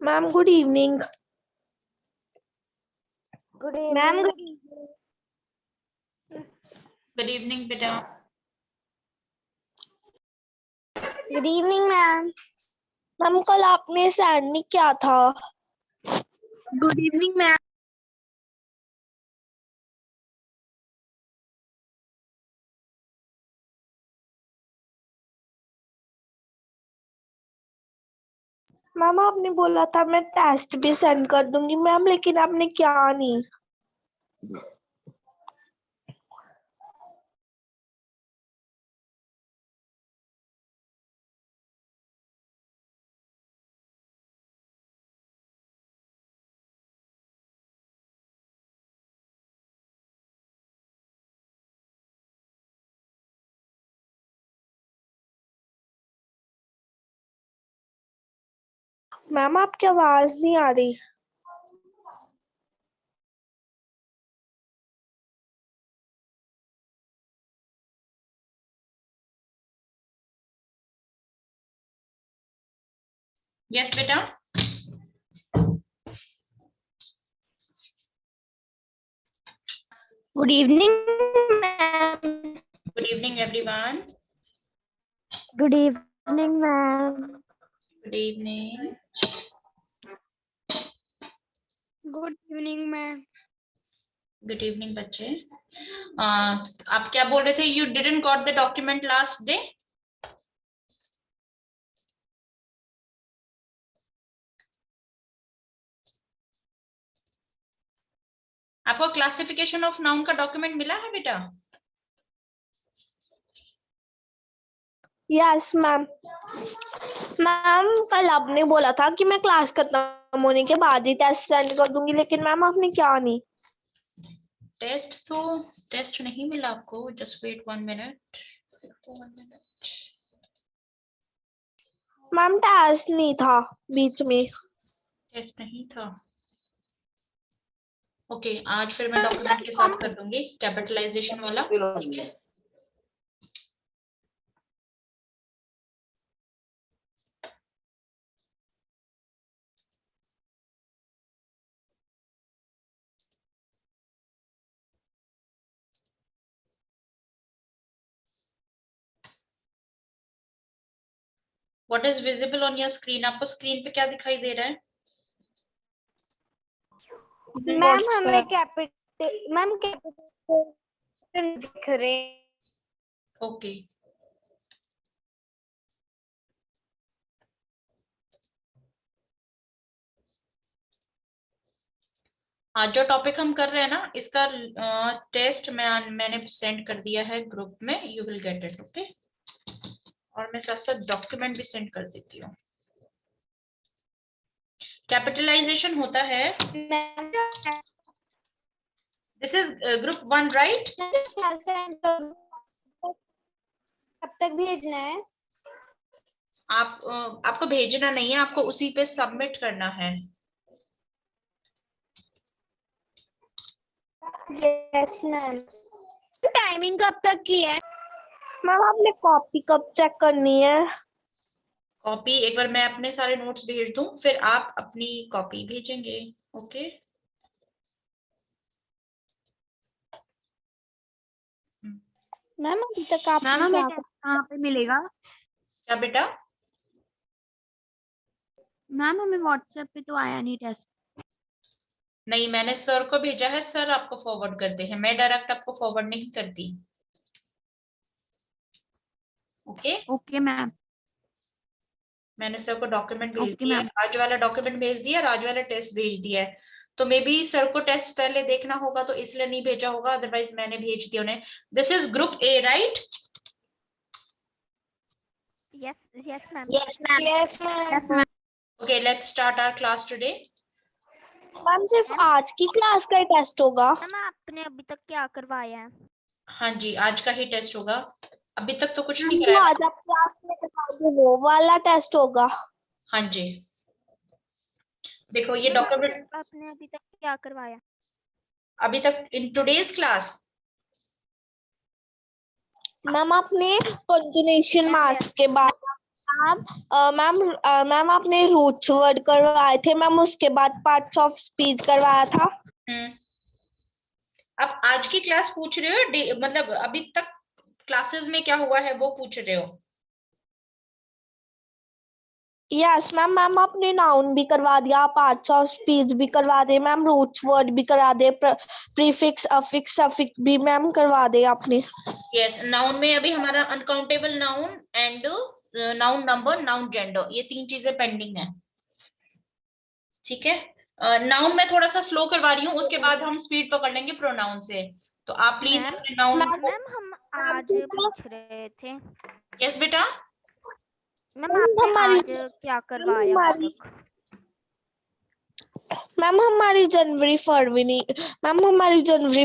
Ma'am good evening. Ma'am good evening बेटा। Good evening ma'am. Ma'am कल आपने send नहीं किया था। Good evening ma'am. मैम आपने बोला था मैं टेस्ट भी सेंड कर दूंगी मैम, लेकिन आपने क्या नहीं। मैम आपकी आवाज नहीं आ रही। यस बेटा। Good evening ma'am. Good evening everyone. Good evening ma'am. Good evening. Good evening ma'am. Good evening बच्चे। आप क्या बोल रहे थे? You didn't got the document last day. आपको क्लासिफिकेशन ऑफ नाउन का डॉक्यूमेंट मिला है बेटा? Yes ma'am. मैम कल आपने बोला था कि मैं क्लास खत्म होने के बाद ही टेस्ट सेंड कर दूंगी, लेकिन मैम आपने क्या नहीं। टेस्ट नहीं मिला आपको? Just wait 1 minute. Ma'am test नहीं था बीच में। टेस्ट नहीं था। ओके आज फिर मैं डॉक्यूमेंट के साथ कर दूंगी कैपिटलाइजेशन वाला, ठीक है? What is visible on your screen? आपको स्क्रीन पे क्या दिखाई दे रहा है? मैम हमें कैपिटल दिख रहे। ओके आज जो टॉपिक हम कर रहे हैं ना, इसका टेस्ट मैंने सेंड कर दिया है ग्रुप में। You will get it, okay? और मैं साथ साथ डॉक्यूमेंट भी सेंड कर देती हूँ। कैपिटलाइजेशन होता है, दिस इज ग्रुप 1 राइट? कब तक भेजना है? आपको भेजना नहीं है, आपको उसी पे सबमिट करना है। Yes ma'am. टाइमिंग कब तक की है? मैम आपने कॉपी कब चेक करनी है? कॉपी एक बार मैं अपने सारे नोट्स भेज दूं, फिर आप अपनी कॉपी भेजेंगे, ओके? मैम अभी तक आप कहाँ पे मिलेगा? क्या बेटा? मैम हमें व्हाट्सएप पे तो आया नहीं टेस्ट। नहीं, मैंने सर को भेजा है, सर आपको फॉरवर्ड करते हैं, मैं डायरेक्ट आपको फॉरवर्ड नहीं करती, ओके? Okay ma'am. मैंने सर को डॉक्यूमेंट भेज ओके दिया है, मैम। आज वाला डॉक्यूमेंट भेज दिया, आज वाला टेस्ट भेज दिया है। तो मे बी सर को टेस्ट पहले देखना होगा तो इसलिए नहीं भेजा होगा, अदरवाइज मैंने भेज दिया उन्हें। This is group A right? Yes yes ma'am. Yes ma'am. Yes ma'am. Okay let's start our class today. Ma'am सिर्फ आज की क्लास का ही टेस्ट होगा? मैम आपने अभी तक क्या करवाया है? हाँ जी, आज का ही टेस्ट होगा, अभी तक तो कुछ मैम नहीं जो कराया। आज आप क्लास में करवाओगे वो वाला टेस्ट होगा? हाँ जी, देखो ये डॉक्यूमेंट आपने अभी तक क्या करवाया? अभी तक इन टुडेज क्लास। मैम आपने कंटिन्यूएशन मार्क्स के बाद मैम मैम आपने रूट्स वर्ड करवाए थे मैम, उसके बाद पार्ट्स ऑफ स्पीच करवाया था। अब आज की क्लास पूछ रहे हो, मतलब अभी तक क्लासेस में क्या हुआ है वो पूछ रहे हो? यस मैम, मैम आपने नाउन भी करवा दिया, पार्ट्स ऑफ स्पीच भी करवा दे मैम, रूट्स वर्ड भी करा दे, प्रीफिक्स अफिक्स सफिक्स भी मैम करवा दे आपने। यस, नाउन में अभी हमारा uncountable noun and noun number, noun gender, ये 3 चीजें पेंडिंग है। ठीक है, नाउन में थोड़ा सा स्लो करवा रही हूँ, उसके बाद हम स्पीड पकड़ लेंगे प्रोनाउन से। तो आप प्लीज अपने नाउन को। मैम हम आज पूछ रहे थे। यस बेटा। मैम आपने हमारी आज क्या करवाया अभी तक? मैम हमारी जनवरी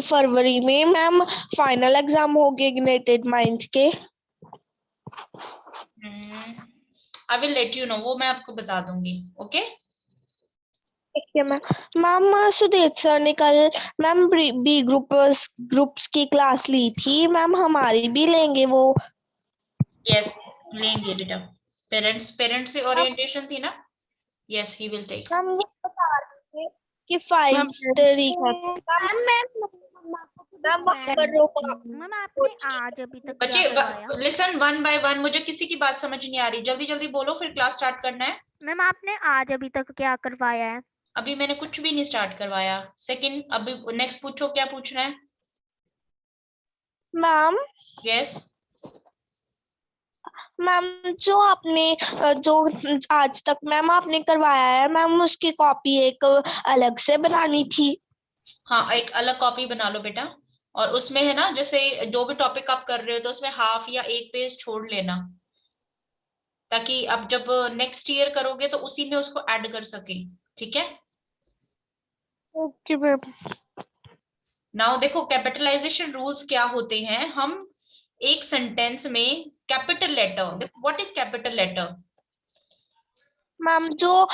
फरवरी में मैम फाइनल एग्जाम हो गए इग्नाइटेड माइंड के। I will let you know, वो मैं आपको बता दूंगी। ओके ठीक है मैम। मैम सुदेश सर ने कल मैम बी ग्रुप्स की क्लास ली थी मैम, हमारी भी लेंगे वो? यस लेंगे बेटा, पेरेंट्स से ओरिएंटेशन थी ना। Yes he will take. Ma'am वो बता रहे थे कि 5 तारीख मैम आपने आज अभी तक क्या बच्चे करवाया? लिसन वन बाय वन, मुझे किसी की बात समझ नहीं आ रही, जल्दी जल्दी बोलो फिर क्लास स्टार्ट करना है। मैम आपने आज अभी तक क्या करवाया है? अभी मैंने कुछ भी नहीं स्टार्ट करवाया। सेकंड, अभी नेक्स्ट पूछो, क्या पूछना है? मैम यस मैम जो आपने जो आज तक मैम आपने करवाया है मैम, उसकी कॉपी एक अलग से बनानी थी। हाँ, एक अलग कॉपी बना लो बेटा, और उसमें है ना, जैसे जो भी टॉपिक आप कर रहे हो तो उसमें हाफ या एक पेज छोड़ लेना, ताकि अब जब नेक्स्ट ईयर करोगे तो उसी में उसको ऐड कर सके। ठीक है, ओके मैम। नाउ देखो कैपिटलाइजेशन रूल्स क्या होते हैं। हम एक सेंटेंस में कैपिटल लेटर, देखो what is capital letter? Ma'am जो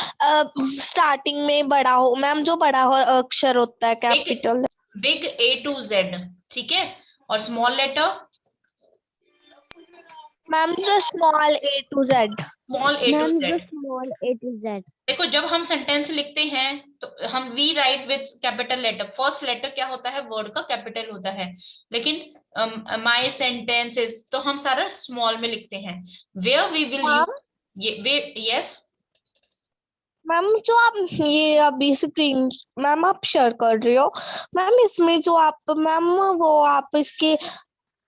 स्टार्टिंग में बड़ा हो मैम, जो बड़ा हो अक्षर होता है capital. Big A to Z, ठीक है, और स्मॉल लेटर मैम जो small A to Z। Small A to Z। Small A to Z। देखो जब हम सेंटेंस लिखते हैं तो हम we write with capital letter, first letter क्या होता है, वर्ड का कैपिटल होता है, लेकिन माय सेंटेंसेस तो हम सारा स्मॉल में लिखते हैं। वेयर वी विल यूज ये वे। यस मैम जो आप ये अभी स्क्रीन मैम आप शेयर कर रही हो मैम, इसमें जो आप मैम वो आप इसके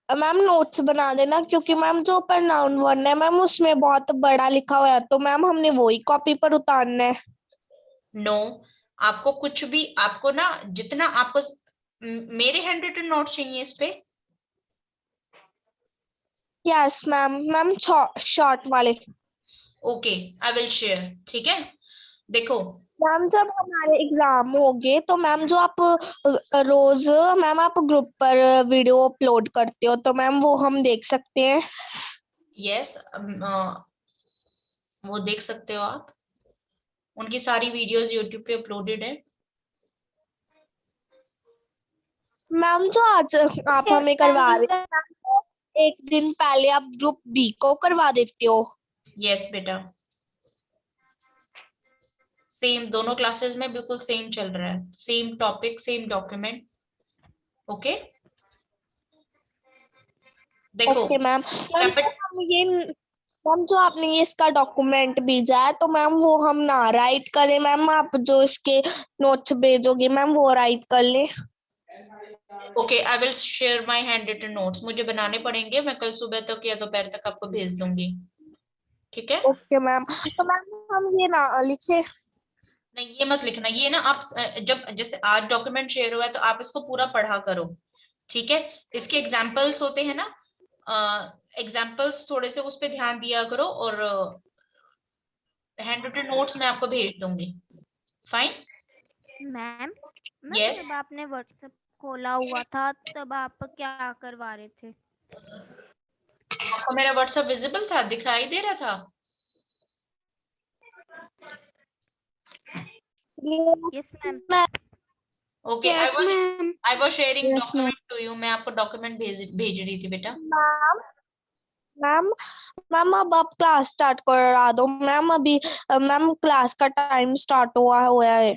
मैम नोट्स बना देना, क्योंकि मैम जो ऊपर नाउन वर्ड है मैम उसमें बहुत बड़ा लिखा हुआ है, तो मैम हमने वही कॉपी पर उतारना है। नो, आपको कुछ भी, आपको ना जितना आपको मेरे हैंड रिटन नोट चाहिए इस पे। यस मैम, मैम शॉर्ट वाले। ओके आई विल शेयर, ठीक है। देखो मैम जब हमारे एग्जाम हो गए तो मैम जो आप रोज मैम आप ग्रुप पर वीडियो अपलोड करते हो, तो मैम वो हम देख सकते हैं? यस वो देख सकते हो आप, उनकी सारी वीडियोस यूट्यूब पे अपलोडेड है। मैम जो आज आप हमें करवा रहे हैं मैम, तो एक दिन पहले आप ग्रुप बी को करवा देते हो? यस बेटा, सेम दोनों क्लासेस में बिल्कुल सेम चल रहा है, same topic same document. Okay देखो ओके मैम। मैम जो आपने ये इसका डॉक्यूमेंट भेजा है, तो मैम वो हम ना राइट करें मैम, आप जो इसके नोट्स भेजोगे मैम वो राइट कर ले? Okay I will share my handwritten notes, मुझे बनाने पड़ेंगे, मैं कल सुबह तक या दोपहर तक आपको भेज दूंगी। ठीक है, ओके मैम। तो मैम हम ये ना लिखे? नहीं ये मत लिखना, ये ना आप जब जैसे आज डॉक्यूमेंट शेयर हुआ है तो आप इसको पूरा पढ़ा करो। ठीक है, इसके एग्जाम्पल्स होते हैं ना, एग्जाम्पल्स थोड़े से उस पर ध्यान दिया करो, और हैंड रिटन नोट्स मैं आपको भेज दूंगी। फाइन। मैम यस जब आपने व्हाट्सएप खोला हुआ था तब आप क्या करवा रहे थे? आपको मेरा व्हाट्सएप विजिबल था, दिखाई दे रहा था? Yes ma'am. Okay I was sharing document to you, मैं आपको डॉक्यूमेंट भेज रही थी बेटा। मैम मैम अब आप क्लास स्टार्ट करा दो मैम, अभी मैम क्लास का टाइम स्टार्ट हुआ है।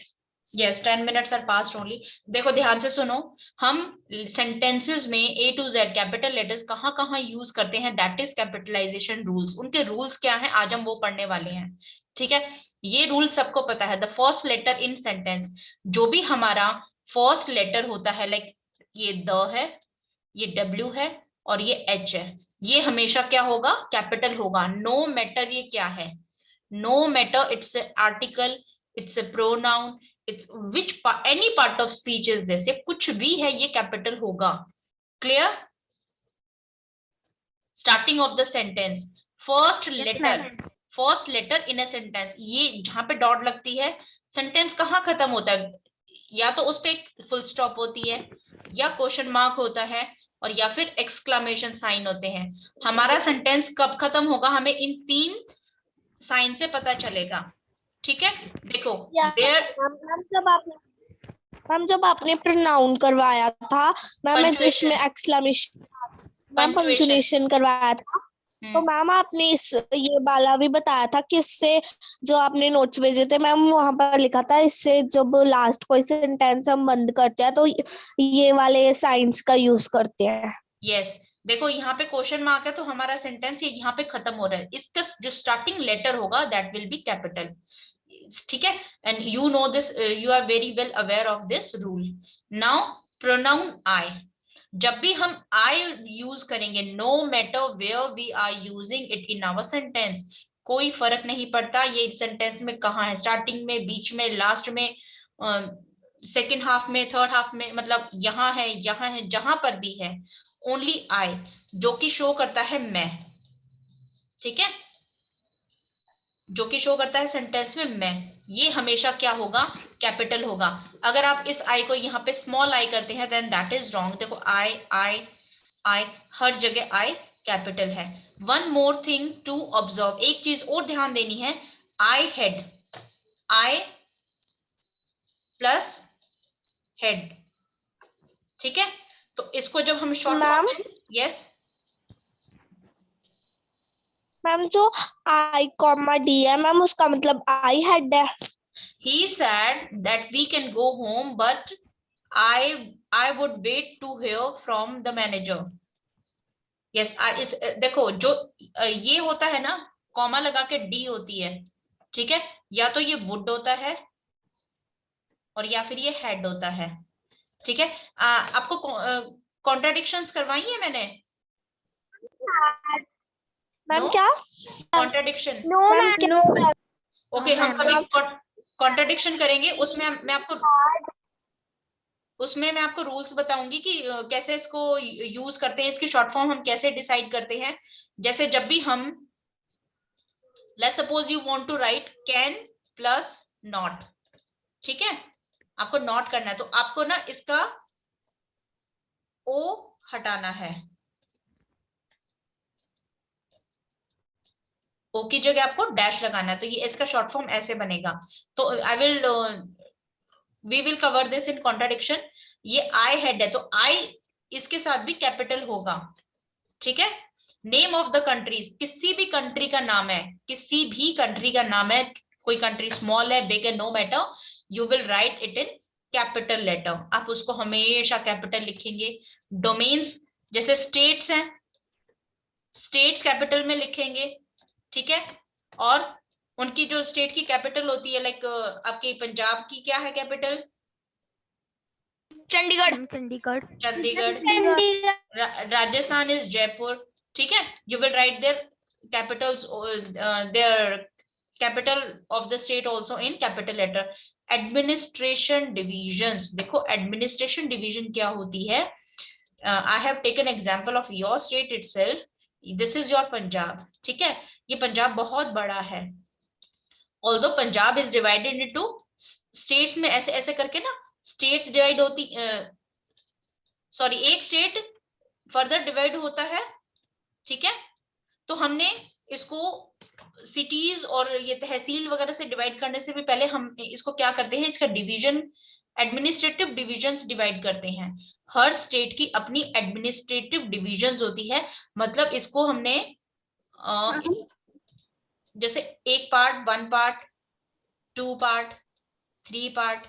Yes 10 minutes are past only. देखो ध्यान से सुनो, हम सेंटेंसेस में A to Z capital letters कहाँ कहाँ यूज करते हैं, दैट इज कैपिटलाइजेशन रूल्स। उनके रूल्स क्या हैं आज हम वो पढ़ने वाले हैं, ठीक है। ये रूल सबको पता है, the first letter in sentence, जो भी हमारा फर्स्ट लेटर होता है, लाइक ये द है, ये W है और ये H है, ये हमेशा क्या होगा, कैपिटल होगा। नो मैटर ये क्या है, no matter it's article, it's a pronoun, it's which any part of speech is this, ये कुछ भी है ये कैपिटल होगा। Clear? Starting of the sentence, first letter in a sentence, ये जहां पे डॉट लगती है सेंटेंस कहाँ खत्म होता है, या तो उस पे एक फुल स्टॉप होती है, या क्वेश्चन मार्क होता है, और या फिर एक्सक्लेमेशन साइन होते हैं। हमारा सेंटेंस कब खत्म होगा हमें इन 3 साइन से पता चलेगा, ठीक है। देखो मैम जब आपने प्रोनाउन करवाया था मैम, जिसमें एक्सक्लेमेशन मैम पंक्चुएशन करवाया था, तो मैम आपने ये वाला भी बताया था कि इससे, जो आपने नोट्स भेजे थे मैम, वहां पर लिखा था इससे जब लास्ट कोई सेंटेंस हम बंद करते हैं तो ये वाले साइंस का यूज करते हैं। यस देखो यहाँ पे क्वेश्चन मार्क है तो हमारा सेंटेंस ये यहाँ पे खत्म हो रहा है, इसका जो स्टार्टिंग लेटर होगा दैट विल बी कैपिटल, ठीक है। And you know this, you are very well aware of this rule. Now pronoun I, जब भी हम आई यूज करेंगे, no matter where we are using it in our sentence, कोई फर्क नहीं पड़ता ये सेंटेंस में कहाँ है, स्टार्टिंग में, बीच में, लास्ट में, सेकेंड हाफ में, थर्ड हाफ में, मतलब यहाँ है, जहां पर भी है, ओनली आई, जो कि शो करता है मैं, ठीक है, जो कि शो करता है सेंटेंस में मैं, ये हमेशा क्या होगा, कैपिटल होगा। अगर आप इस आई को यहाँ पे स्मॉल आई करते हैं देन दैट इज रॉन्ग। देखो आई आई आई, हर जगह आई कैपिटल है। One more thing to observe, एक चीज और ध्यान देनी है, I head, I plus head, ठीक है। तो इसको जब हम शॉर्ट मैम, यस मैम जो आई कॉमा डी है मैम, उसका मतलब आई हेड है। he said that we can go home but I would wait to hear from the manager। yes देखो जो ये होता है ना, कॉमा लगा के डी होती है, ठीक है, या तो ये वुड होता है और या फिर ये हेड होता है, ठीक है। आपको कॉन्ट्राडिक्शंस करवाई है मैंने? मैम क्या कॉन्ट्राडिक्शन? नो मैम, ओके, हम कभी कॉन्ट्राडिक्शन करेंगे, उसमें मैं आपको रूल्स बताऊंगी कि कैसे इसको यूज करते हैं, इसकी शॉर्ट फॉर्म हम कैसे डिसाइड करते हैं। जैसे जब भी हम, let's suppose you want to write can plus not, ठीक है, आपको नॉट करना है, तो आपको ना इसका ओ हटाना है, ओ की जगह आपको डैश लगाना है, तो ये इसका शॉर्ट फॉर्म ऐसे बनेगा। तो we will cover this in contradiction. ये आई हेड है तो आई इसके साथ भी कैपिटल होगा, ठीक है। नेम ऑफ द कंट्रीज, किसी भी कंट्री का नाम है, किसी भी कंट्री का नाम है, कोई कंट्री स्मॉल है, बिग है, no matter, you will write it in capital letter, आप उसको हमेशा कैपिटल लिखेंगे। डोमेन्स, जैसे स्टेट्स हैं, स्टेट्स कैपिटल में लिखेंगे, ठीक है। और उनकी जो स्टेट की कैपिटल होती है, लाइक आपके पंजाब की क्या है कैपिटल? चंडीगढ़। राजस्थान इज जयपुर, ठीक है। You will write there capitals, there capital of the state also in capital letter. Administration divisions, देखो एडमिनिस्ट्रेशन डिवीजन क्या होती है, I have taken example of your state itself, this is your Punjab, ठीक है। ये पंजाब बहुत बड़ा है, although Punjab is divided into states में, ऐसे ऐसे करके ना स्टेट्स डिवाइड होती, सॉरी एक स्टेट फर्दर डिवाइड होता है, ठीक है। तो हमने इसको सिटीज और ये तहसील वगैरह से डिवाइड करने से भी पहले हम इसको क्या करते हैं, इसका डिवीजन, एडमिनिस्ट्रेटिव डिविजन्स डिवाइड करते हैं। हर स्टेट की अपनी एडमिनिस्ट्रेटिव डिविजन्स होती है, मतलब इसको हमने जैसे एक पार्ट, 1 पार्ट, 2 पार्ट, 3 पार्ट,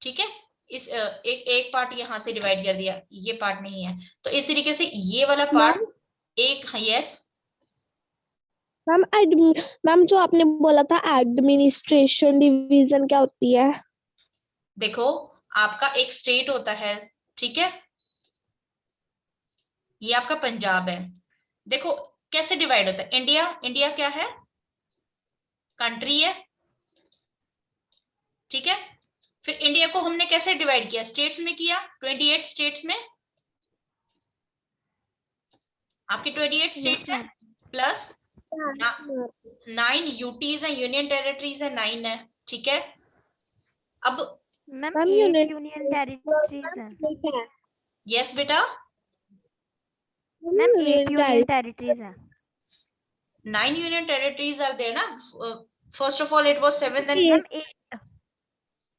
ठीक है। इस एक पार्ट यहाँ से डिवाइड कर दिया, ये पार्ट नहीं है, तो इस तरीके से ये वाला पार्ट एक। यस मैम जो आपने बोला था एडमिनिस्ट्रेशन डिवीजन क्या होती है? देखो, आपका एक स्टेट होता है, ठीक है, ये आपका पंजाब है। देखो कैसे डिवाइड होता है। इंडिया, इंडिया क्या है? कंट्री है, ठीक है। फिर इंडिया को हमने कैसे डिवाइड किया? स्टेट्स में किया, 28 स्टेट्स में। आपके 28 स्टेट्स है प्लस 9 यूटीज है, यूनियन टेरिटरीज है, 9 है, ठीक है। अब मैम 8 यूनियन टेरिटरीज है। यस बेटा, मैम 8 यूनियन टेरिटरीज है। 9 union territories are there na. First of all it was 7, then ma'am 8।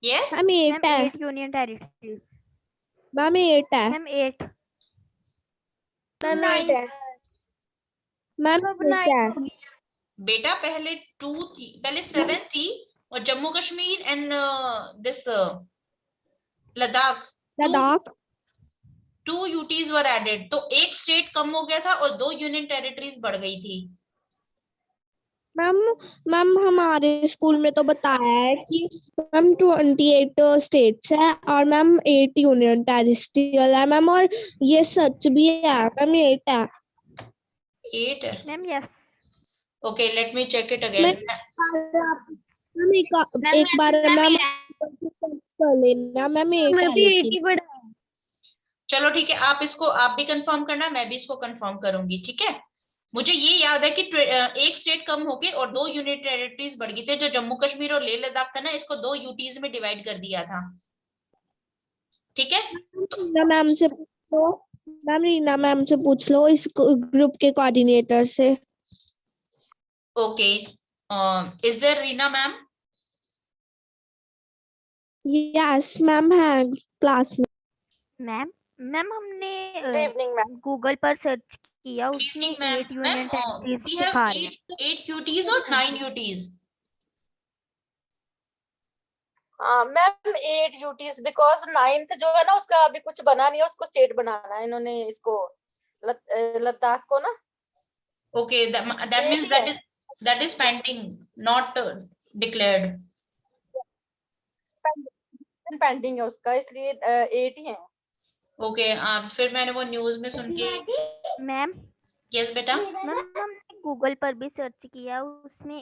yes ma'am 8 है। 8 यूनियन टेरिटरीज। मैम 8 है। मैम 8। मैम 8 है। मैम 8 है। बेटा पहले 2 थी, पहले 7 थी, और Jammu Kashmir and this Ladakh, Ladakh 2 UTs were added, तो एक स्टेट कम हो गया था और 2 यूनियन टेरिटरीज बढ़ गई थी। मैम मैम हमारे स्कूल में तो बताया है कि मैम 28 स्टेट्स है और मैम 8 यूनियन टेरिटोरियल है मैम, और ये सच भी है मैम, 8 है। 8 है ma'am yes. Okay, let me check it again. Ma'am एक बार मैम कर लेना मैम, 8 है लेकिन। चलो ठीक है, आप इसको आप भी कंफर्म करना, मैं भी इसको कंफर्म करूंगी, ठीक है। मुझे ये याद है कि एक स्टेट कम होके और 2 यूनियन टेरिटरीज बढ़ गई थी, जो जम्मू कश्मीर और लेह लद्दाख था ना, इसको 2 यूटीज में डिवाइड कर दिया था, ठीक है। मैम से पूछ लो, मैम रीना मैम से पूछ लो, इस ग्रुप के कोऑर्डिनेटर से। Okay, is there Reena ma'am? Yes ma'am है क्लास में। मैम हमने गूगल पर सर्च किया, उसमें 8 यूनियन टेरिटरीज दिखा रहे हैं। 8 यूटीज और 9 यूटीज। हाँ मैम 8 यूटीज, बिकॉज 9th जो है ना उसका अभी कुछ बना नहीं है, उसको स्टेट बनाना है इन्होंने, इसको लद्दाख को ना। Okay, that means that is pending, not declared. Pending है उसका, इसलिए 8 ही है। ओके, फिर मैंने वो न्यूज में सुन के। मैम यस बेटा। मैम हमने गूगल पर भी सर्च किया, उसमें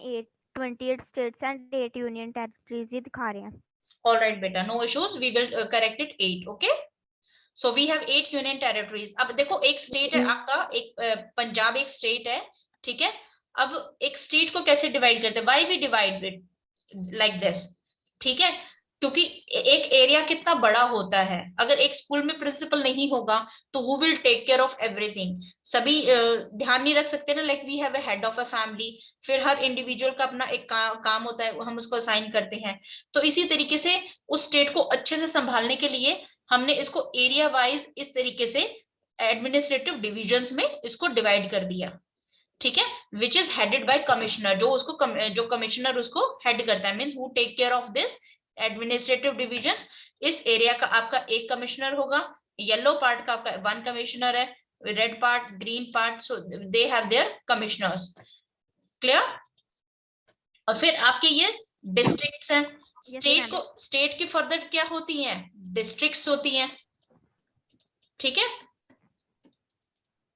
28 स्टेट्स एंड 8 यूनियन टेरिटरीज ही दिखा रहे हैं। All right beta, no issues, we will correct it 8. Okay, so we have 8 union territories. अब देखो एक स्टेट है आपका, एक पंजाब एक स्टेट है, ठीक है। अब एक स्टेट को कैसे डिवाइड करते हैं? Why we divide it like this, ठीक है, क्योंकि एक एरिया कितना बड़ा होता है, अगर एक स्कूल में प्रिंसिपल नहीं होगा तो who will take care of everything? सभी ध्यान नहीं रख सकते ना, like we have a head of a family, फिर हर इंडिविजुअल का अपना एक काम होता है, हम उसको असाइन करते हैं। तो इसी तरीके से उस स्टेट को अच्छे से संभालने के लिए हमने इसको एरिया वाइज इस तरीके से एडमिनिस्ट्रेटिव डिविजन्स में इसको डिवाइड कर दिया, ठीक है, which is headed by commissioner, जो उसको जो कमिश्नर उसको हेड करता है, means who take care of this administrative divisions. इस एरिया का आपका एक कमिश्नर होगा, येलो पार्ट का आपका 1 कमिश्नर है, red part, green part, so they have their commissioners. Clear? और फिर आपके ये डिस्ट्रिक्ट्स हैं, स्टेट की फर्दर क्या होती हैं? डिस्ट्रिक्ट्स होती हैं, ठीक है।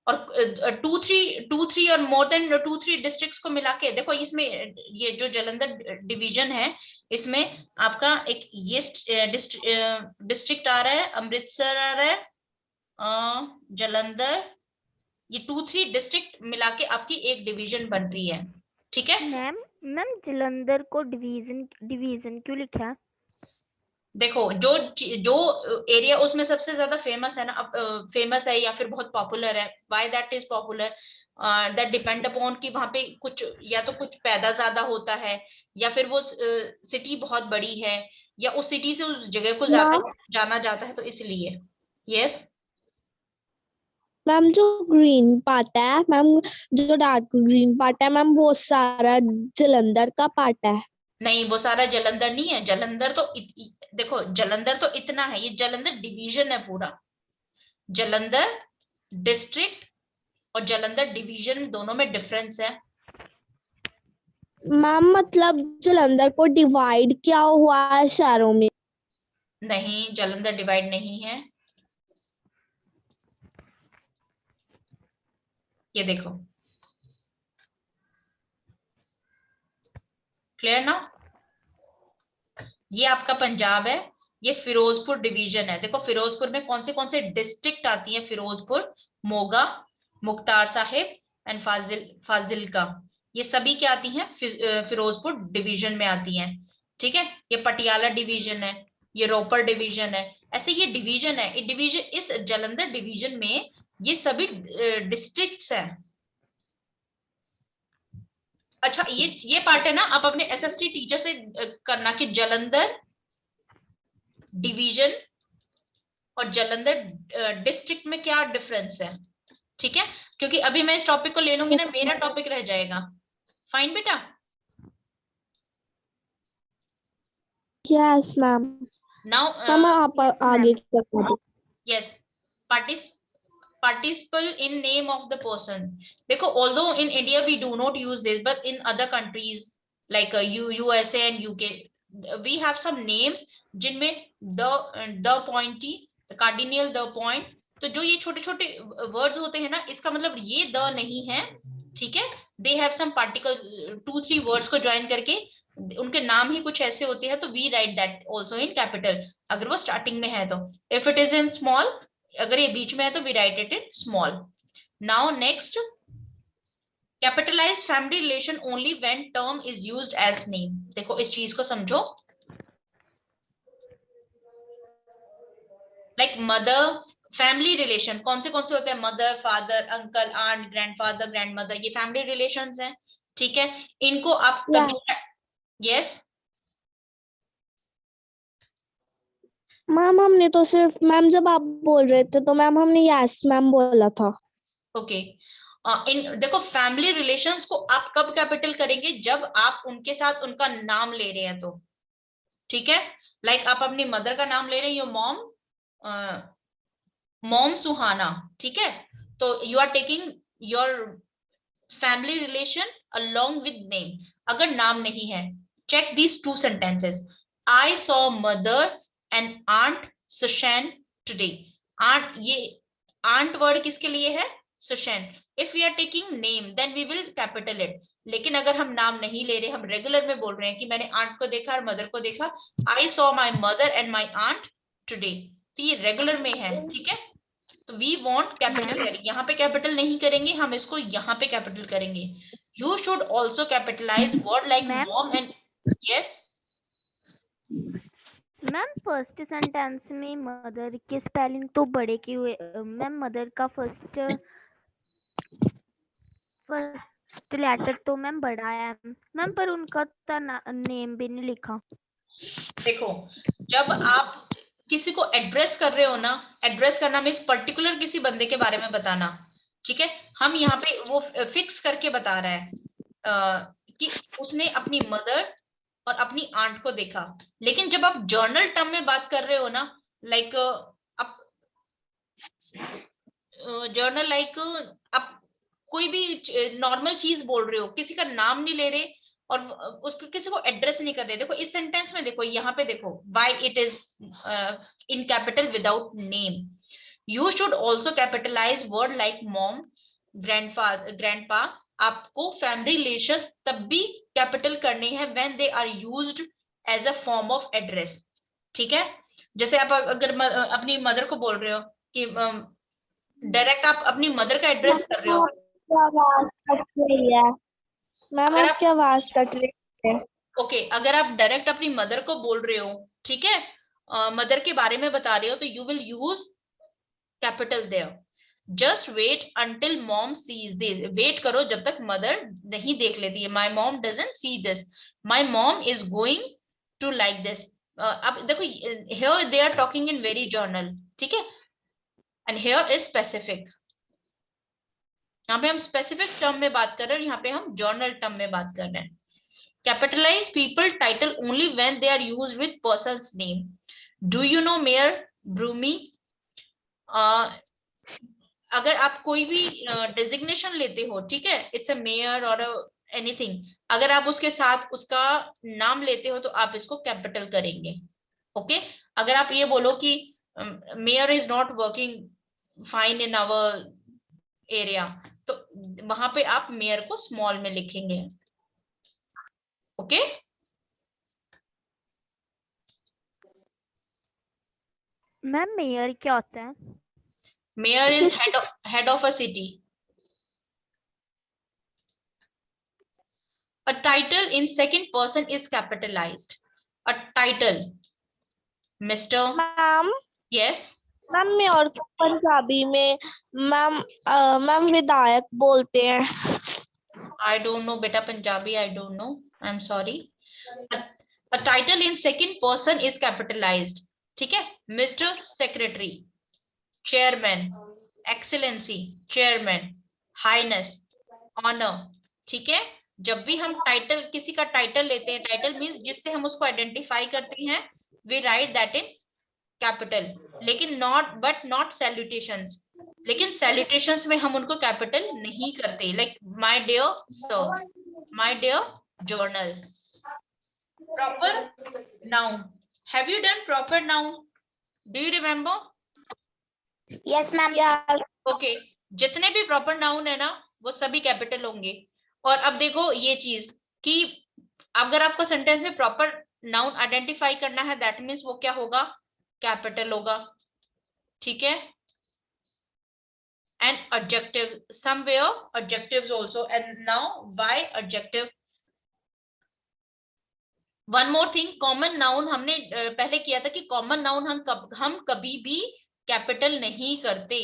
और 2-3 और मोर देन 2-3 डिस्ट्रिक्ट्स को मिला के देखो, इसमें ये जो जालंधर डिवीजन है, इसमें आपका एक ये डिस्ट्रिक्ट आ रहा है, अमृतसर आ रहा है, जालंधर, ये 2-3 डिस्ट्रिक्ट मिला के आपकी एक डिवीजन बन रही है, ठीक है। मैम जालंधर को डिवीजन क्यों लिखा है? देखो जो एरिया उसमें सबसे ज्यादा फेमस है ना, फेमस है या फिर बहुत पॉपुलर है, why that is popular, that depend upon कि वहां पे कुछ या तो कुछ पैदा ज्यादा होता है, या फिर वो सिटी बहुत बड़ी है, या उस सिटी से उस जगह को ज्यादा जाना जाता है, तो इसलिए। यस मैम जो ग्रीन पार्ट है मैम, जो डार्क ग्रीन पार्ट है मैम, वो सारा जलंधर का पार्ट है। नहीं, वो सारा जलंधर नहीं है। जलंधर तो देखो, जलंधर तो इतना है, ये जलंधर डिवीजन है पूरा। जलंधर डिस्ट्रिक्ट और जलंधर डिवीजन दोनों में डिफरेंस है। मैम मतलब जलंधर को डिवाइड किया हुआ है शहरों में? नहीं, जलंधर डिवाइड नहीं है। ये देखो, क्लियर ना? ये आपका पंजाब है, ये फिरोजपुर डिवीजन है। देखो फिरोजपुर में कौन से डिस्ट्रिक्ट आती हैं? फिरोजपुर, मोगा, मुख्तार साहिब एंड फाजिलका, ये सभी क्या आती हैं? फिरोजपुर डिवीजन में आती हैं। ठीक है, ये पटियाला डिवीजन है, ये रोपड़ डिवीजन है, ऐसे ये डिवीजन है। इस जलंधर डिवीजन में ये सभी डिस्ट्रिक्ट्स हैं। अच्छा, ये पार्ट है ना, आप अपने एसएसटी टीचर से करना कि जलंधर डिवीजन और जलंधर डिस्ट्रिक्ट में क्या डिफरेंस है। ठीक है, क्योंकि अभी मैं इस टॉपिक को ले लूंगी ना, मेरा टॉपिक रह जाएगा। फाइन बेटा? Yes ma'am. नाउ मैम आप आगे बता दो। Yes, participle in name of the person. देखो, although in India we do not use this, but in other countries like USA and UK, we have some names जिनमें the pointy, the cardinal, the point, तो जो ये छोटे छोटे words होते हैं ना, इसका मतलब ये द नहीं है। ठीक है, they have some particle 2-3 words को ज्वाइन करके उनके नाम ही कुछ ऐसे होते हैं, तो we write that also in capital अगर वो स्टार्टिंग में है तो। If it is in small, अगर ये बीच में है तो we write it in small. Now next, capitalize family relation only when term is used as name. देखो इस चीज को समझो, लाइक मदर, फैमिली रिलेशन कौन से होते हैं? Mother, father, uncle, aunt, grandfather, grandmother, ये फैमिली रिलेशंस हैं। ठीक है, इनको आप कभी यस मैम हमने तो सिर्फ, मैम जब आप बोल रहे थे तो मैम हमने यस मैम बोला था। ओके, इन देखो फैमिली रिलेशंस को आप कब कैपिटल करेंगे? जब आप उनके साथ उनका नाम ले रहे हैं तो। ठीक है, लाइक आप अपनी मदर का नाम ले रहे हैं, योर मॉम, मॉम सुहाना। ठीक है, तो you are taking your family relation along with name. अगर नाम नहीं है, check these 2 sentences. I saw mother and aunt Sushan today. Aunt, ये aunt वर्ड किसके लिए है? सुशैन। If we are taking name then we will capital it. लेकिन अगर हम नाम नहीं ले रहे, हम रेगुलर में बोल रहे हैं कि मैंने आंट को देखा और मदर को देखा, I saw my mother and my aunt today, तो ये रेगुलर में है। ठीक है, तो वी वांट कैपिटल, यहाँ पे कैपिटल नहीं करेंगे, हम इसको यहाँ पे कैपिटल करेंगे। You should also capitalize word like mom and yes. Ma'am first sentence में मदर के स्पेलिंग तो बड़े के हुए। मैम मदर का फर्स्ट लेटर तो मैम बड़ा है मैम, पर उनका नेम भी नहीं लिखा। देखो, जब आप किसी को एड्रेस कर रहे हो ना, एड्रेस करना मीन्स पर्टिकुलर किसी बंदे के बारे में बताना। ठीक है, हम यहाँ पे वो फिक्स करके बता रहा है कि उसने अपनी मदर और अपनी आंट को देखा। लेकिन जब आप जर्नल टर्म में बात कर रहे हो ना, लाइक आप जर्नल, लाइक आप कोई भी नॉर्मल चीज बोल रहे हो, किसी का नाम नहीं ले रहे और उसको किसी को एड्रेस नहीं कर रहे। देखो इस सेंटेंस में, देखो यहाँ पे देखो, why it is in capital without name. You should also capitalize word like mom, grandfather, grandpa. आपको फैमिली रिलेशंस तब भी कैपिटल करने हैं when they are used as a form of address. ठीक है, जैसे आप अगर अपनी मदर को बोल रहे हो कि डायरेक्ट आप अपनी मदर का एड्रेस कर रहे हो। आवाज कट रही है मैम, आपकी आवाज कट रही है। ओके, अगर आप डायरेक्ट अपनी मदर को बोल रहे हो, ठीक है, मदर के बारे में बता रहे हो, तो you will use capital there. Just wait until mom sees this. वेट करो जब तक मदर नहीं देख लेती है। My mom doesn't see this, my mom is going to like this. अब देखो, here they are talking in very general. ठीक है, एंड हियर इज स्पेसिफिक। यहाँ पे हम स्पेसिफिक टर्म में बात कर रहे हैं, यहाँ पे हम जर्नल टर्म में बात कर रहे हैं. Capitalize people title only when they are used with person's name. Do you know Mayor Brumi? अगर आप कोई भी डेजिग्नेशन लेते हो, ठीक है, इट्स अ मेयर और एनीथिंग, अगर आप उसके साथ उसका नाम लेते हो तो आप इसको कैपिटल करेंगे. ओके, अगर आप ये बोलो कि mayor is not working fine in our area, तो वहां पे आप मेयर को स्मॉल में लिखेंगे. ओके, मैम मेयर क्या होता है? Mayor is head of a city. A title in second person is capitalized. A title, Mr. Ma'am Yes. Ma'am mayor को पंजाबी में मैम विधायक बोलते हैं. I don't know, beta Punjabi. I don't know. I'm sorry. A title in second person is capitalized. ठीक है, Mr. Secretary, Chairman, Excellency, Chairman, Highness, Honor. ठीक है, जब भी हम टाइटल किसी का टाइटल लेते हैं, टाइटल मीन्स जिससे हम उसको आइडेंटिफाई करते हैं, we write that in capital. लेकिन नॉट सैल्यूटेशंस. लेकिन सैल्यूटेशंस में हम उनको कैपिटल नहीं करते. Like my dear sir, my dear general. Proper noun, have you done proper noun? Do you remember? Yes ma'am. Okay, जितने भी प्रॉपर नाउन है ना वो सभी कैपिटल होंगे. और अब देखो ये चीज कि अगर आपको सेंटेंस में प्रॉपर नाउन आइडेंटिफाई करना है, दैट मीन्स वो क्या होगा, कैपिटल होगा. ठीक है, and adjective, somewhere adjectives also. And now why adjective? One more thing, common noun हमने पहले किया था कि कॉमन नाउन हम कभी भी कैपिटल नहीं करते.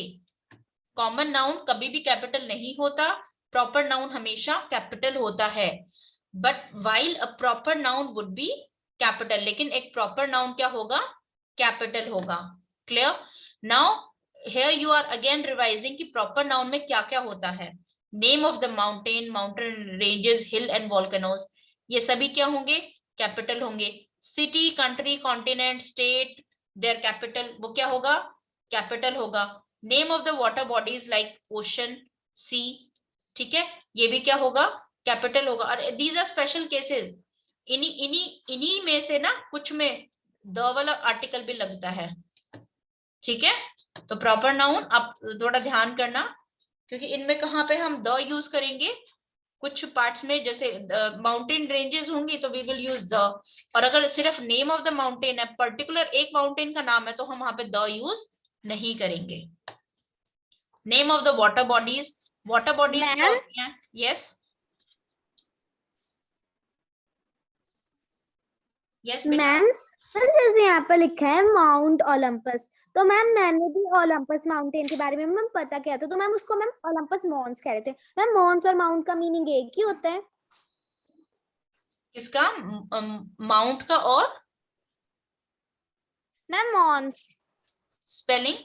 कॉमन नाउन कभी भी कैपिटल नहीं होता, प्रॉपर नाउन हमेशा कैपिटल होता है. But while a proper noun would be capital, लेकिन एक प्रॉपर नाउन क्या होगा, कैपिटल होगा. Clear? Now here you are again revising कि प्रॉपर नाउन में क्या क्या होता है. Name of the mountain, mountain ranges, hill and volcanoes, ये सभी क्या होंगे, कैपिटल होंगे. City, country, continent, state, their capital, वो क्या होगा, कैपिटल होगा. Name of the water bodies like ocean, sea, ठीक है, ये भी क्या होगा, कैपिटल होगा. और दीज आर स्पेशल केसेस. इन्हीं में से ना कुछ में द वाला आर्टिकल भी लगता है. ठीक है, तो प्रॉपर नाउन आप थोड़ा ध्यान करना, क्योंकि इनमें कहाँ पे हम द यूज करेंगे. कुछ पार्ट्स में जैसे माउंटेन रेंजेस होंगी तो वी विल यूज द, और अगर सिर्फ नेम ऑफ द माउंटेन है, पर्टिकुलर एक माउंटेन का नाम है, तो हम वहां पे द यूज नहीं करेंगे. Name of the water bodies, water bodies क्या होती हैं? यस यस मैम, जैसे यहाँ पर लिखा है माउंट ओलंपस, तो मैम मैंने भी ओलंपस माउंटेन के बारे में मैम पता किया था, तो मैम उसको मैम ओलंपस मॉन्स कह रहे थे. मैम मॉन्स और माउंट का मीनिंग एक ही होता है? किसका, माउंट का? और ma'am Mons, spelling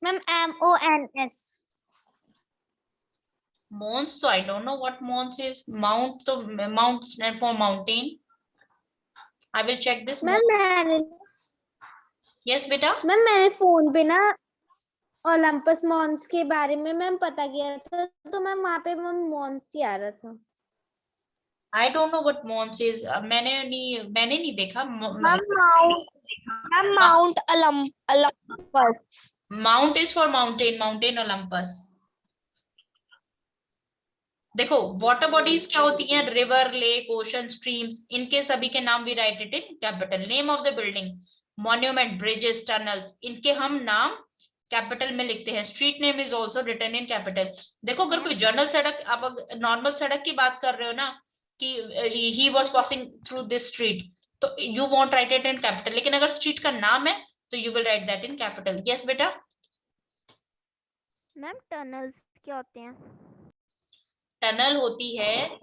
ma'am MONS. Mons, so I don't know what Mons is. Mount, तो Mount stand for mountain. I will check this. Ma'am मैंने Yes, बेटा. मैम मैंने फोन पे ना ओलंपस मॉन्स के बारे में मैम पता किया था, तो मैम वहाँ पे मैम मॉन्स ही आ रहा था. I don't know what Mons is. मैंने नहीं देखा. Ma'am mount Olympus. Mount is for mountain, mountain Olympus. देखो वाटर बॉडीज क्या होती हैं, रिवर, लेक, ओशन, स्ट्रीम्स, इनके सभी के नाम भी write it in capital. Name of the building, monument, bridges, tunnels, इनके हम नाम कैपिटल में लिखते हैं. Street name is also written in capital. देखो अगर कोई जर्नल सड़क, आप नॉर्मल सड़क की बात कर रहे हो ना कि he was passing through this street, तो you want write it in capital. लेकिन अगर स्ट्रीट का नाम है तो you will write that in capital. Yes बेटा. मैम टनल्स क्या होते हैं? टनल होती है,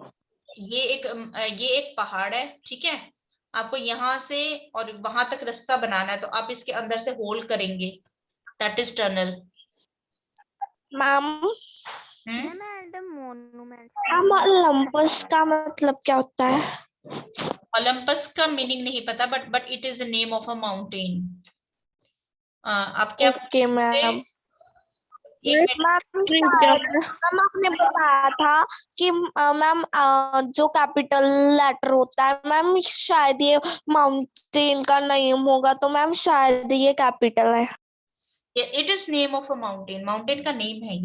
ये एक पहाड़ है, ठीक है, आपको यहाँ से और वहां तक रास्ता बनाना है, तो आप इसके अंदर से होल करेंगे, that is tunnel. Ma'am hmm, ma'am and monuments ma'am Olympus का मतलब क्या होता है? ओलंपस का मीनिंग नहीं पता, but it is the name of a mountain. आप क्या ओके मैम। एक मिनट। मैम आपने बताया था कि मैम जो कैपिटल लेटर होता है मैम शायद ये माउंटेन का नेम होगा, तो मैम शायद ये कैपिटल है। It is name of a mountain, mountain का नेम है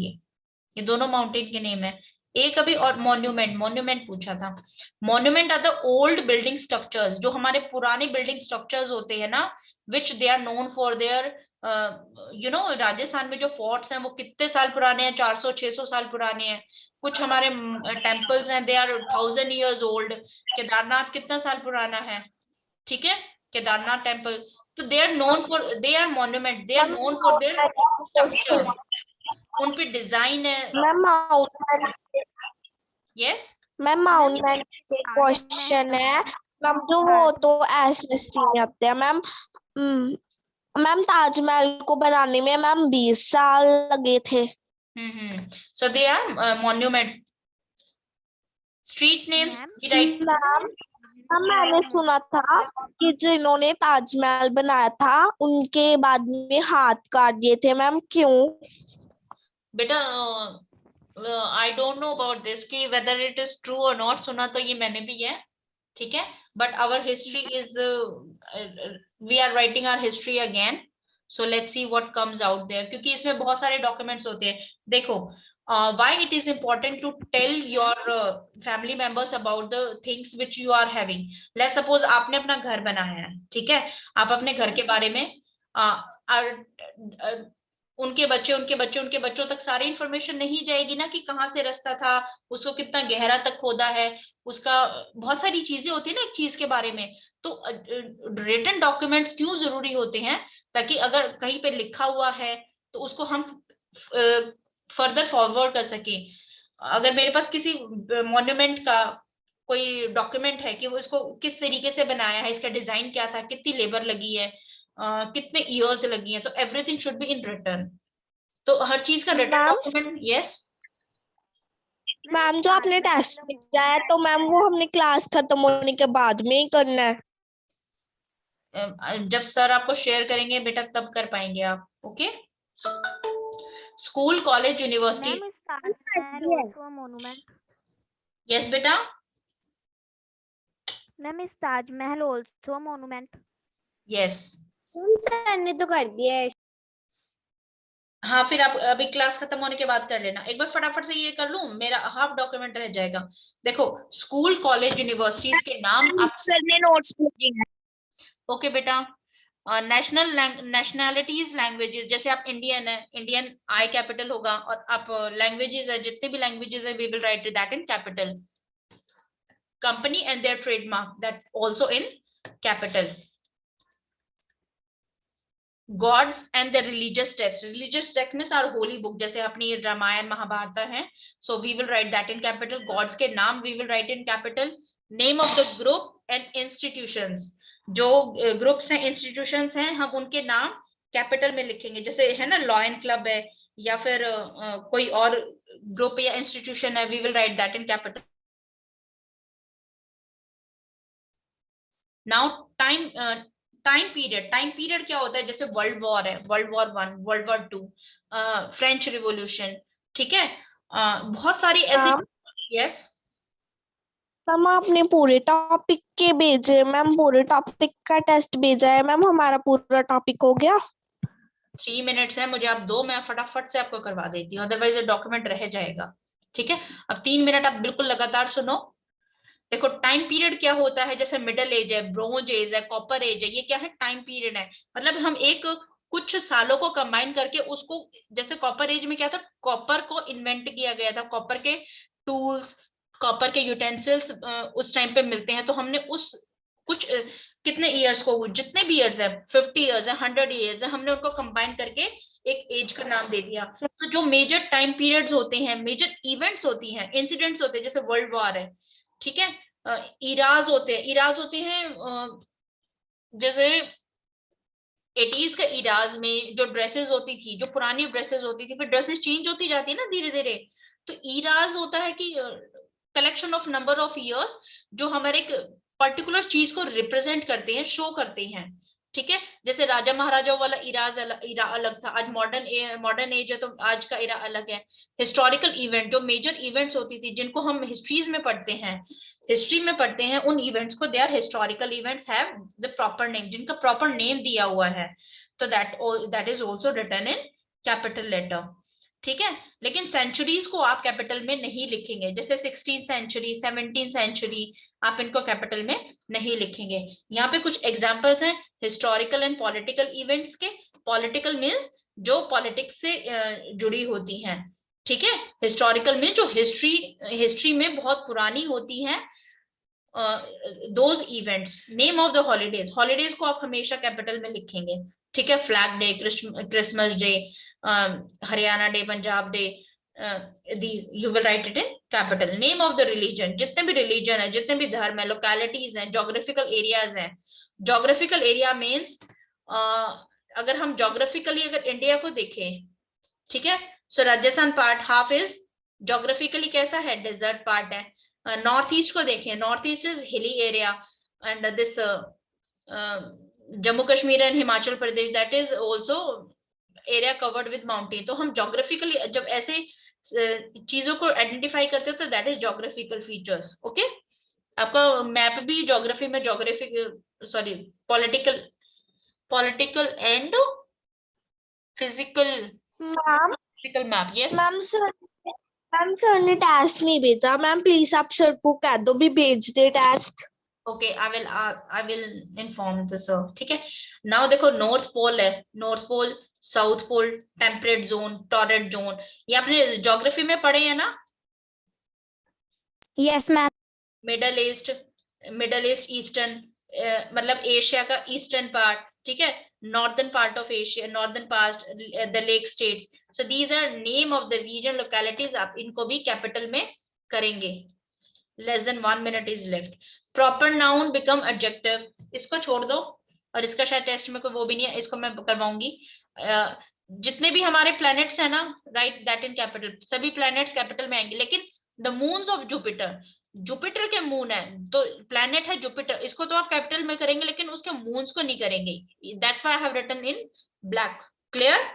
ये दोनों माउंटेन के नेम है। एक अभी और मॉन्यूमेंट, मॉन्यूमेंट पूछा था। Monument are the old building structures, जो हमारे पुराने बिल्डिंग स्ट्रक्चर्स होते हैं ना, which they are known for there, Rajasthan में जो फोर्ट्स हैं वो कितने साल पुराने हैं, 400-600 साल पुराने हैं। कुछ हमारे टेम्पल्स हैं, they are 1000 years old. Kedarnath कितना साल पुराना है, ठीक है, केदारनाथ टेम्पल। तो they are known for, they are monument, they are known for their structure, उन पे डिजाइन है। Ma'am mountain yes, ma'am mountain question है मैम, जो वो तो एसएसटी में आते हैं मैम। मैम ताजमहल को बनाने में मैम 20 साल लगे थे। So they are monuments. Street names right. Ma'am मैंने सुना था कि जिन्होंने ताजमहल बनाया था उनके बाद में हाथ काट दिए थे मैम, क्यों? बेटा I don't know about this कि वेदर इट इज ट्रू और नॉट, सुना तो ये मैंने भी है, ठीक है, but our history is, we are writing our history again, so let's see what comes out there, क्योंकि इसमें बहुत सारे डॉक्यूमेंट्स होते हैं। देखो, why it is important to tell your family members about the things which you are having. Let's suppose आपने अपना घर बनाया है, ठीक है, आप अपने घर के बारे में उनके बच्चे, उनके बच्चे, उनके बच्चों तक सारी इंफॉर्मेशन नहीं जाएगी ना, कि कहाँ से रास्ता था, उसको कितना गहरा तक खोदा है, उसका बहुत सारी चीजें होती है ना एक चीज के बारे में। तो रिटन डॉक्यूमेंट्स क्यों जरूरी होते हैं, ताकि अगर कहीं पे लिखा हुआ है तो उसको हम फर्दर फॉरवर्ड कर सके। अगर मेरे पास किसी मॉन्यूमेंट का कोई डॉक्यूमेंट है कि वो इसको किस तरीके से बनाया है, इसका डिजाइन क्या था, कितनी लेबर लगी है, कितने ईयर्स लगी हैं, तो everything should be in return. तो हर चीज का return ma'am document. Yes ma'am जो आपने टेस्ट भेजा है तो मैम वो हमने क्लास खत्म होने के बाद में ही करना है? जब सर आपको शेयर करेंगे बेटा तब कर पाएंगे आप, okay. School, college, university. Ma'am is Taj Mahal also a monument? Yes बेटा। Ma'am is Taj Mahal also a monument? Yes. Sir ने तो कर दिया है। हाँ, फिर आप अभी क्लास खत्म होने के बाद कर लेना। एक बार फटाफट से ये कर लूं, मेरा हाफ डॉक्यूमेंट रह जाएगा। देखो, स्कूल, कॉलेज, यूनिवर्सिटीज के नाम आप, सर ने नोट्स भेजे हैं। ओके बेटा। नेशनल नेशनैलिटीज, लैंग्वेजेस, जैसे आप इंडियन है, इंडियन आई कैपिटल होगा, और आप लैंग्वेजेस है, जितने भी लैंग्वेजेस है we will write that in capital. Company and their trademark, that also in capital. Gods and the religious text, religious text में आर होली बुक, जैसे अपनी रामायण महाभारत है, so we will write that in capital. Gods के नाम we will write in capital. Name of the group and institutions, जो groups हैं, institutions हैं, हम उनके नाम कैपिटल में लिखेंगे, जैसे है ना लॉयन क्लब है, या फिर कोई और ग्रुप या इंस्टीट्यूशन है, we will write that in capital. Now time, time period क्या होता है, जैसे वर्ल्ड वॉर है, world war 1, world war 2, French revolution, ठीक है, बहुत सारी ऐसे। यस मैम आपने पूरे टॉपिक के भेजे मैम, पूरे टॉपिक का टेस्ट भेजा है मैम, हमारा पूरा टॉपिक हो गया। 3 मिनट्स है, मुझे आप दो, मैं फटाफट से आपको करवा देती हूँ, अदरवाइज डॉक्यूमेंट रह जाएगा, ठीक है। अब 3 मिनट आप बिल्कुल लगातार सुनो। देखो, टाइम पीरियड क्या होता है, जैसे मिडिल एज है, ब्रोंज एज है, कॉपर एज है, ये क्या है, टाइम पीरियड है। मतलब हम एक कुछ सालों को कंबाइन करके उसको, जैसे कॉपर एज में क्या था, कॉपर को इन्वेंट किया गया था, कॉपर के टूल्स, कॉपर के यूटेंसिल्स उस टाइम पे मिलते हैं, तो हमने उस कुछ कितने ईयर्स को, जितने भी ईयर्स है, 50 ईयर्स है, 100 ईयर्स है, हमने उनको कंबाइन करके एक एज का नाम दे दिया। तो जो मेजर टाइम पीरियड्स होते हैं, मेजर इवेंट्स होती हैं, इंसिडेंट्स होते हैं, जैसे वर्ल्ड वॉर है, ठीक है, इराज होते हैं, इराज होते हैं, जैसे 80s का इराज में जो ड्रेसेस होती थी, जो पुरानी ड्रेसेस होती थी, फिर ड्रेसेस चेंज होती जाती है ना धीरे धीरे। तो इराज होता है कि collection of number of years जो हमारे एक पर्टिकुलर चीज को रिप्रेजेंट करते हैं, शो करते हैं। ठीक है, जैसे राजा महाराजाओं वाला इरा अलग था, आज मॉडर्न एज है तो आज का इरा अलग है। हिस्टोरिकल इवेंट, जो मेजर इवेंट्स होती थी जिनको हम हिस्ट्रीज में पढ़ते हैं, हिस्ट्री में पढ़ते हैं, उन इवेंट्स को they are historical events have the proper name, जिनका प्रॉपर नेम दिया हुआ है। तो that is also written in capital letter. ठीक है, लेकिन सेंचुरीज को आप कैपिटल में नहीं लिखेंगे, जैसे 16th सेंचुरी, 17th सेंचुरी, आप इनको कैपिटल में नहीं लिखेंगे। यहाँ पे कुछ एग्जांपल्स हैं हिस्टोरिकल एंड पॉलिटिकल इवेंट्स के। पॉलिटिकल मींस जो पॉलिटिक्स से जुड़ी होती हैं। ठीक है, हिस्टोरिकल में जो हिस्ट्री में बहुत पुरानी होती हैं those events. Name of the holidays, holidays को आप हमेशा कैपिटल में लिखेंगे। ठीक है, flag day, Christmas day, Haryana day, Punjab day, these you will write it in capital. Name of the religion, जितने भी रिलीजन है, जितने भी धर्म है, लोकेलिटीज हैं, जोग्राफिकल एरियाज हैं। जोग्राफिकल एरिया मीन्स अगर हम जोग्राफिकली अगर इंडिया को देखें, ठीक है, so Rajasthan part half is geographically कैसा है, डेजर्ट पार्ट है। नॉर्थ ईस्ट को देखें, north east is hilly area, and this Jammu Kashmir and Himachal Pradesh that is also area covered with mountain. तो हम जोग्राफिकली जब ऐसे चीजों को आइडेंटिफाई करते हैं तो that is geographical features. Okay, आपका मैप भी ज्योग्राफी में sorry political and physical map. Yes ma'am sir ने टेस्ट नहीं भेजा। मैम प्लीज आप सर को कह दो भी भेज दे test. Okay, I will inform the sir. ठीक है, नाउ देखो नॉर्थ पोल है, north pole, south pole, temperate zone, torrent zone, ये आपने ज्योग्राफी में पढ़े हैं ना। Yes ma'am. Middle east eastern, मतलब एशिया का ईस्टर्न पार्ट। ठीक है, northern part of Asia, northern part, the lake states. So these are name of the region, localities. आप इनको भी कैपिटल में करेंगे। less than 1 minute is left. Proper noun become adjective, इसको छोड़ दो, और इसका शायद टेस्ट में कोई वो भी नहीं है, इसको मैं करवाऊंगी। जितने भी हमारे प्लैनेट्स है ना, राइट दैट इन कैपिटल, सभी प्लैनेट्स कैपिटल में आएंगे। लेकिन the moons of Jupiter, Jupiter के मून है तो प्लैनेट है जुपिटर, इसको तो आप कैपिटल में करेंगे लेकिन उसके मून्स को नहीं करेंगे। That's why I have written in black. Clear?